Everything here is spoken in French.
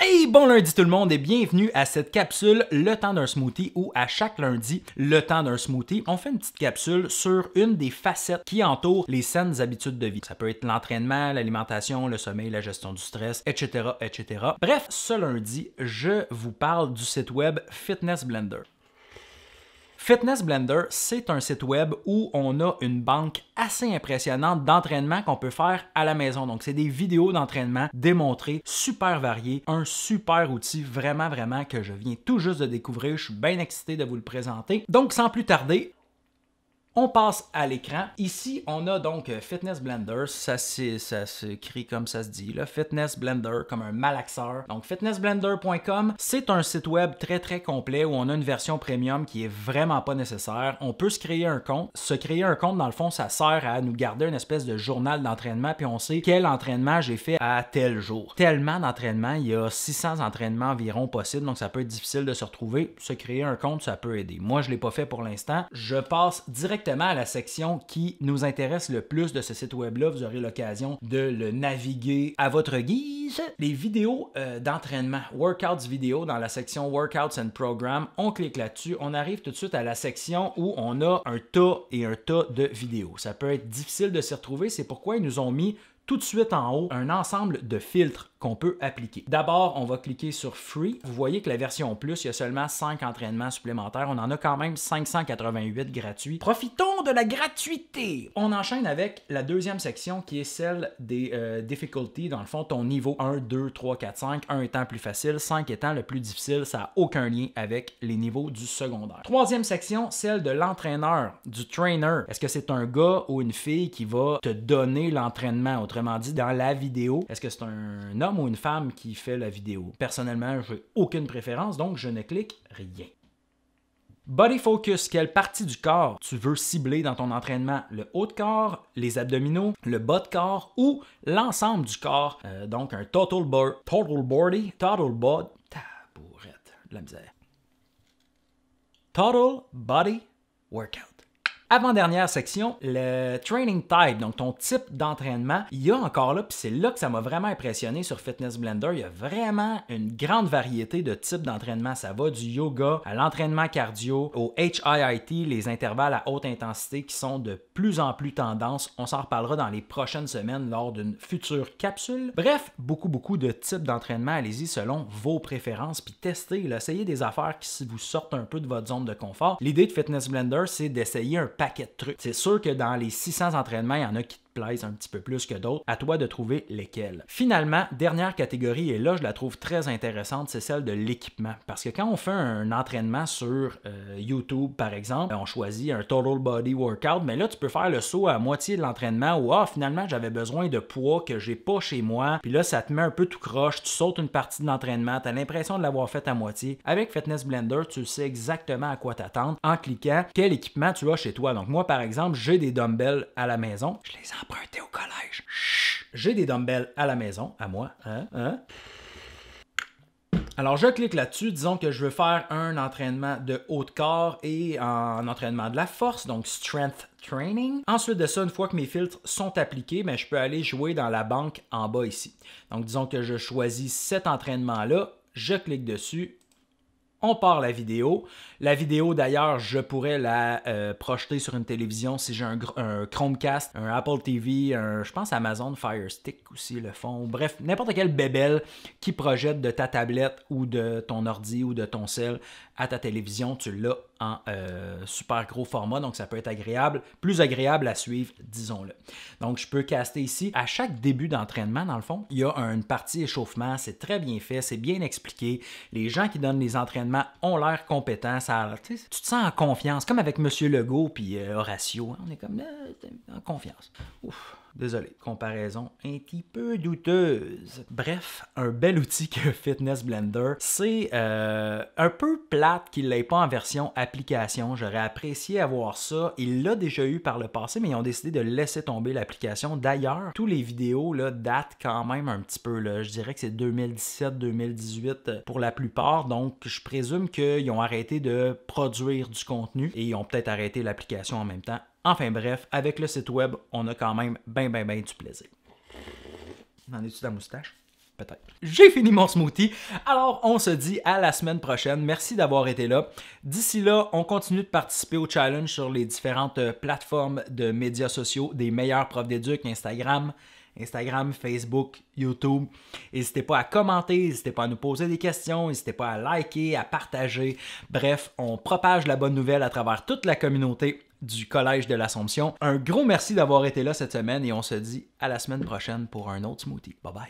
Hey, bon lundi tout le monde et bienvenue à cette capsule Le temps d'un smoothie où à chaque lundi, le temps d'un smoothie, on fait une petite capsule sur une des facettes qui entourent les saines habitudes de vie. Ça peut être l'entraînement, l'alimentation, le sommeil, la gestion du stress, etc., etc. Bref, ce lundi, je vous parle du site web Fitness Blender. Fitness Blender, c'est un site web où on a une banque assez impressionnante d'entraînement qu'on peut faire à la maison. Donc, c'est des vidéos d'entraînement démontrées, super variées, un super outil vraiment que je viens tout juste de découvrir. Je suis bien excité de vous le présenter. Donc, sans plus tarder, on passe à l'écran. Ici, on a donc Fitness Blender. Ça s'écrit comme ça se dit, là. Fitness Blender, comme un malaxeur. Donc, fitnessblender.com, c'est un site web très complet où on a une version premium qui est vraiment pas nécessaire. On peut se créer un compte. Se créer un compte, dans le fond, ça sert à nous garder une espèce de journal d'entraînement, puis on sait quel entraînement j'ai fait à tel jour. Tellement d'entraînements, il y a 600 entraînements environ possibles, donc ça peut être difficile de se retrouver. Se créer un compte, ça peut aider. Moi, je l'ai pas fait pour l'instant. Je passe directement à la section qui nous intéresse le plus de ce site web-là. Vous aurez l'occasion de le naviguer à votre guise. Les vidéos d'entraînement, workouts vidéo dans la section Workouts and Programs, on clique là-dessus. On arrive tout de suite à la section où on a un tas et un tas de vidéos. Ça peut être difficile de s'y retrouver, c'est pourquoi ils nous ont mis tout de suite en haut un ensemble de filtres qu'on peut appliquer. D'abord, on va cliquer sur Free. Vous voyez que la version Plus, il y a seulement 5 entraînements supplémentaires. On en a quand même 588 gratuits. Profitons de la gratuité! On enchaîne avec la deuxième section qui est celle des difficulties. Dans le fond, ton niveau 1, 2, 3, 4, 5. 1 étant plus facile, 5 étant le plus difficile. Ça n'a aucun lien avec les niveaux du secondaire. Troisième section, celle de l'entraîneur, du trainer. Est-ce que c'est un gars ou une fille qui va te donner l'entraînement? Autrement dit, dans la vidéo, est-ce que c'est un homme ou une femme qui fait la vidéo? Personnellement, je n'ai aucune préférence, donc je ne clique rien. Body Focus, quelle partie du corps tu veux cibler dans ton entraînement? Le haut de corps, les abdominaux, le bas de corps ou l'ensemble du corps? Donc un total body, tabourette, de la misère. Total Body Workout. Avant-dernière section, le training type, donc ton type d'entraînement. Il y a encore là, puis c'est là que ça m'a vraiment impressionné sur Fitness Blender, il y a vraiment une grande variété de types d'entraînement. Ça va du yoga à l'entraînement cardio, au HIIT, les intervalles à haute intensité qui sont de plus en plus tendance. On s'en reparlera dans les prochaines semaines lors d'une future capsule. Bref, beaucoup de types d'entraînement. Allez-y selon vos préférences, puis testez, essayez des affaires qui vous sortent un peu de votre zone de confort. L'idée de Fitness Blender, c'est d'essayer un paquet de trucs. C'est sûr que dans les 600 entraînements, il y en a qui te plaisent un petit peu plus que d'autres. À toi de trouver lesquels. Finalement, dernière catégorie, et là, je la trouve très intéressante, c'est celle de l'équipement. Parce que quand on fait un entraînement sur YouTube, par exemple, on choisit un Total Body Workout, mais là, tu peux faire le saut à moitié de l'entraînement où, finalement, j'avais besoin de poids que j'ai pas chez moi. Puis là, ça te met un peu tout croche, tu sautes une partie de l'entraînement, tu as l'impression de l'avoir fait à moitié. Avec Fitness Blender, tu sais exactement à quoi t'attendre en cliquant quel équipement tu as chez toi. Donc moi, par exemple, j'ai des dumbbells à la maison. Je les ai empruntés au collège. Chut. J'ai des dumbbells à la maison, à moi. Alors, je clique là-dessus. Disons que je veux faire un entraînement de haut de corps et un entraînement de la force, donc strength training. Ensuite de ça, une fois que mes filtres sont appliqués, je peux aller jouer dans la banque en bas ici. Donc, disons que je choisis cet entraînement-là. Je clique dessus. On part la vidéo. La vidéo, d'ailleurs, je pourrais la projeter sur une télévision si j'ai un Chromecast, un Apple TV, je pense Amazon Fire Stick aussi le font. Bref, n'importe quelle bébelle qui projette de ta tablette ou de ton ordi ou de ton cell à ta télévision, tu l'as en super gros format, donc ça peut être agréable, plus agréable à suivre, disons-le. Donc, je peux caster ici. À chaque début d'entraînement, dans le fond, il y a une partie échauffement, c'est très bien fait, c'est bien expliqué. Les gens qui donnent les entraînements ont l'air compétents, tu te sens en confiance, comme avec M. Legault puis Horatio, on est comme en confiance. Ouf. Désolé, comparaison un petit peu douteuse. Bref, un bel outil que Fitness Blender. C'est un peu plate qu'il ne l'ait pas en version application. J'aurais apprécié avoir ça. Il l'a déjà eu par le passé, mais ils ont décidé de laisser tomber l'application. D'ailleurs, tous les vidéos là, datent quand même un petit peu. Là. Je dirais que c'est 2017-2018 pour la plupart. Donc, je présume qu'ils ont arrêté de produire du contenu et ils ont peut-être arrêté l'application en même temps. Enfin bref, avec le site web, on a quand même ben du plaisir. En es-tu ta moustache? peut-être. J'ai fini mon smoothie, alors on se dit à la semaine prochaine. Merci d'avoir été là. D'ici là, on continue de participer au challenge sur les différentes plateformes de médias sociaux des meilleurs profs d'éduc, Instagram, Facebook, YouTube. N'hésitez pas à commenter, n'hésitez pas à nous poser des questions, n'hésitez pas à liker, à partager. Bref, on propage la bonne nouvelle à travers toute la communauté du Collège de l'Assomption. Un gros merci d'avoir été là cette semaine et on se dit à la semaine prochaine pour un autre smoothie. Bye bye!